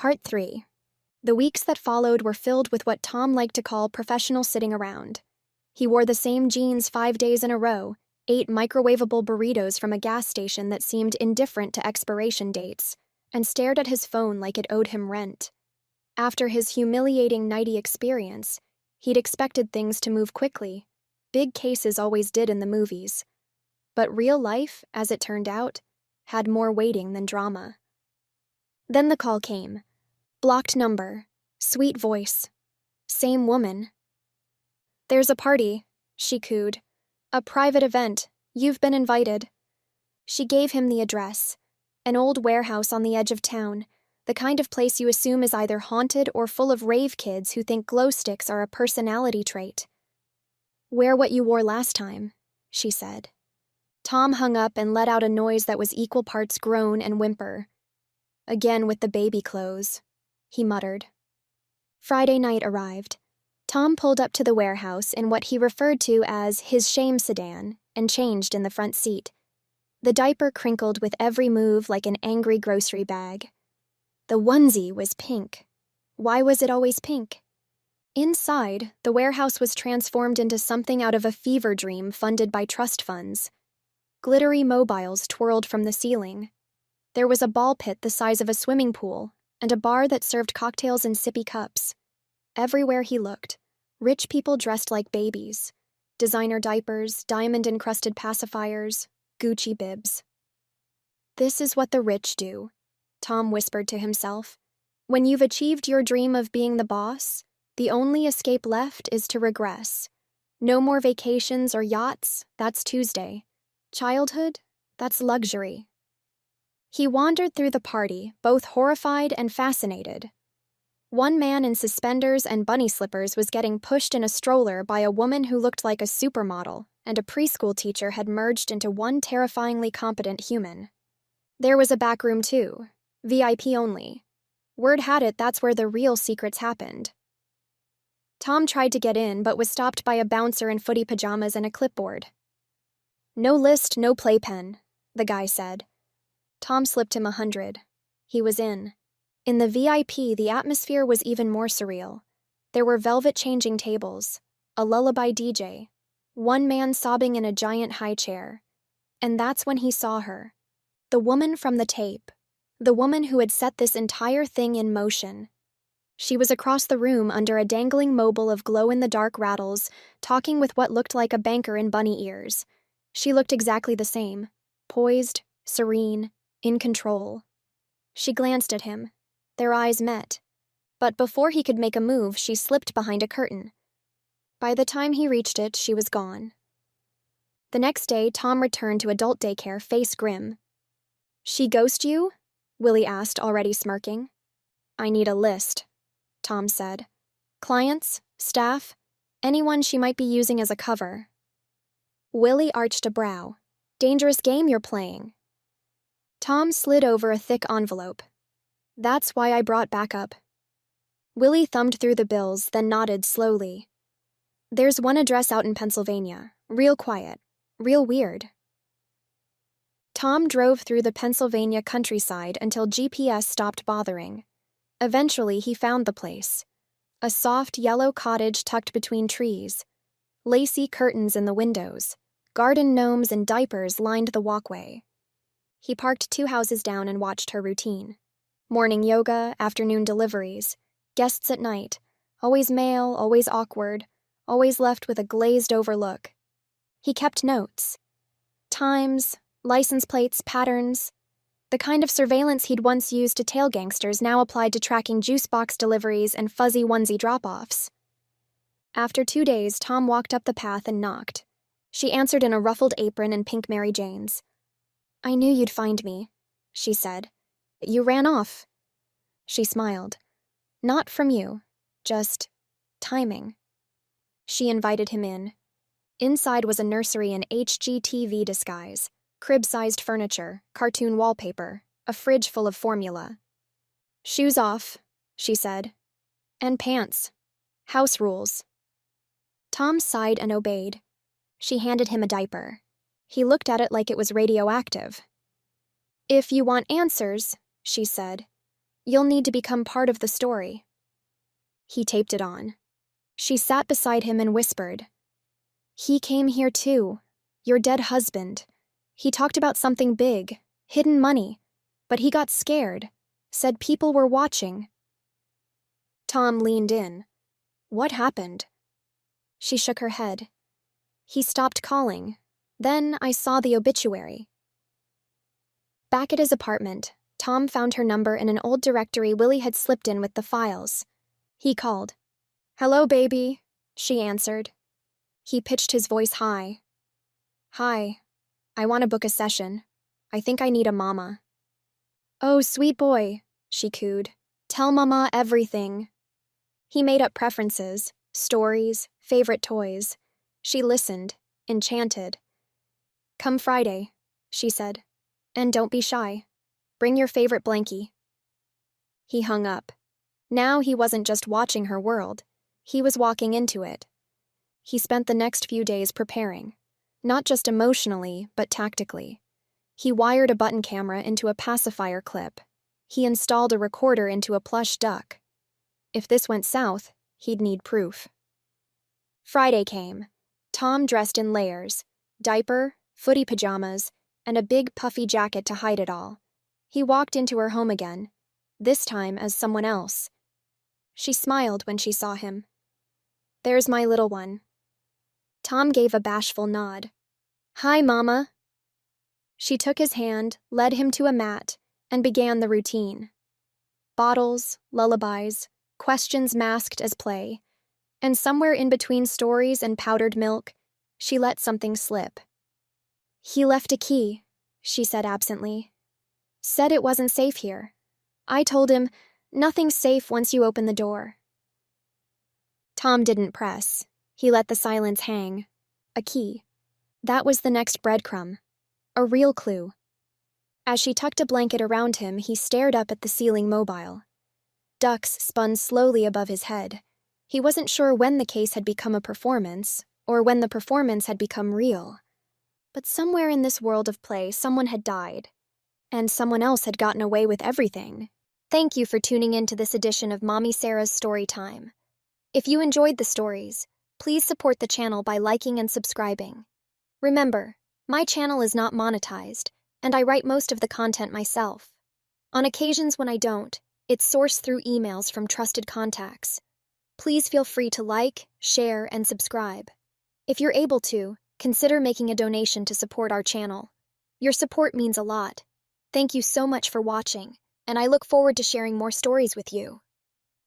Part 3. The weeks that followed were filled with what Tom liked to call professional sitting around. He wore the same jeans 5 days in a row, ate microwavable burritos from a gas station that seemed indifferent to expiration dates, and stared at his phone like it owed him rent. After his humiliating nighty experience, he'd expected things to move quickly. Big cases always did in the movies. But real life, as it turned out, had more waiting than drama. Then the call came. Blocked number. Sweet voice. Same woman. "There's a party," she cooed. "A private event. You've been invited." She gave him the address. An old warehouse on the edge of town, the kind of place you assume is either haunted or full of rave kids who think glow sticks are a personality trait. "Wear what you wore last time," she said. Tom hung up and let out a noise that was equal parts groan and whimper. "Again with the baby clothes," he muttered. Friday night arrived. Tom pulled up to the warehouse in what he referred to as his shame sedan and changed in the front seat. The diaper crinkled with every move like an angry grocery bag. The onesie was pink. Why was it always pink? Inside, the warehouse was transformed into something out of a fever dream funded by trust funds. Glittery mobiles twirled from the ceiling. There was a ball pit the size of a swimming pool, and a bar that served cocktails in sippy cups. Everywhere he looked, rich people dressed like babies. Designer diapers, diamond-encrusted pacifiers, Gucci bibs. "This is what the rich do," Tom whispered to himself. "When you've achieved your dream of being the boss, the only escape left is to regress. No more vacations or yachts, that's Tuesday. Childhood, that's luxury." He wandered through the party, both horrified and fascinated. One man in suspenders and bunny slippers was getting pushed in a stroller by a woman who looked like a supermodel, and a preschool teacher had merged into one terrifyingly competent human. There was a back room too, VIP only. Word had it that's where the real secrets happened. Tom tried to get in, but was stopped by a bouncer in footy pajamas and a clipboard. "No list, no playpen," the guy said. Tom slipped him 100. He was in. In the VIP, the atmosphere was even more surreal. There were velvet changing tables, a lullaby DJ, one man sobbing in a giant high chair. And that's when he saw her. The woman from the tape. The woman who had set this entire thing in motion. She was across the room under a dangling mobile of glow-in-the-dark rattles, talking with what looked like a banker in bunny ears. She looked exactly the same. Poised, serene, in control. She glanced at him. Their eyes met. But before he could make a move, she slipped behind a curtain. By the time he reached it, she was gone. The next day, Tom returned to adult daycare, face grim. "She ghost you?" Willie asked, already smirking. "I need a list," Tom said. "Clients? Staff? Anyone she might be using as a cover." Willie arched a brow. "Dangerous game you're playing." Tom slid over a thick envelope. "That's why I brought backup." Willie thumbed through the bills, then nodded slowly. "There's one address out in Pennsylvania. Real quiet. Real weird." Tom drove through the Pennsylvania countryside until GPS stopped bothering. Eventually, he found the place. A soft yellow cottage tucked between trees. Lacy curtains in the windows. Garden gnomes and diapers lined the walkway. He parked 2 houses down and watched her routine. Morning yoga, afternoon deliveries, guests at night, always male, always awkward, always left with a glazed-over look. He kept notes. Times, license plates, patterns. The kind of surveillance he'd once used to tail gangsters now applied to tracking juice box deliveries and fuzzy onesie drop-offs. After 2 days, Tom walked up the path and knocked. She answered in a ruffled apron and pink Mary Janes. "I knew you'd find me," she said. "You ran off." She smiled. "Not from you. Just timing." She invited him in. Inside was a nursery in HGTV disguise, crib-sized furniture, cartoon wallpaper, a fridge full of formula. "Shoes off," she said. "And pants. House rules." Tom sighed and obeyed. She handed him a diaper. He looked at it like it was radioactive. "If you want answers," she said, You'll need to become part of the story. He taped it on. She sat beside him and whispered, "He came here too. Your dead husband. He talked about something big, hidden money, but he got scared, said people were watching." Tom leaned in. "What happened?" She shook her head. "He stopped calling. Then I saw the obituary." Back at his apartment, Tom found her number in an old directory Willie had slipped in with the files. He called. "Hello, baby," she answered. He pitched his voice high. "Hi. I want to book a session. I think I need a mama." "Oh, sweet boy," she cooed. "Tell mama everything." He made up preferences, stories, favorite toys. She listened, enchanted. "Come Friday," she said. "And don't be shy. Bring your favorite blankie." He hung up. Now he wasn't just watching her world. He was walking into it. He spent the next few days preparing, not just emotionally, but tactically. He wired a button camera into a pacifier clip. He installed a recorder into a plush duck. If this went south, he'd need proof. Friday came. Tom dressed in layers, diaper, footy pajamas, and a big puffy jacket to hide it all. He walked into her home again, this time as someone else. She smiled when she saw him. "There's my little one." Tom gave a bashful nod. "Hi, Mama." She took his hand, led him to a mat, and began the routine. Bottles, lullabies, questions masked as play, and somewhere in between stories and powdered milk, she let something slip. "He left a key," she said absently. "Said it wasn't safe here. I told him, nothing's safe once you open the door." Tom didn't press. He let the silence hang. A key. That was the next breadcrumb. A real clue. As she tucked a blanket around him, he stared up at the ceiling mobile. Ducks spun slowly above his head. He wasn't sure when the case had become a performance, or when the performance had become real. But somewhere in this world of play, someone had died. And someone else had gotten away with everything. Thank you for tuning in to this edition of Mommy Sarah's Storytime. If you enjoyed the stories, please support the channel by liking and subscribing. Remember, my channel is not monetized, and I write most of the content myself. On occasions when I don't, it's sourced through emails from trusted contacts. Please feel free to like, share, and subscribe. If you're able to, consider making a donation to support our channel. Your support means a lot. Thank you so much for watching, and I look forward to sharing more stories with you.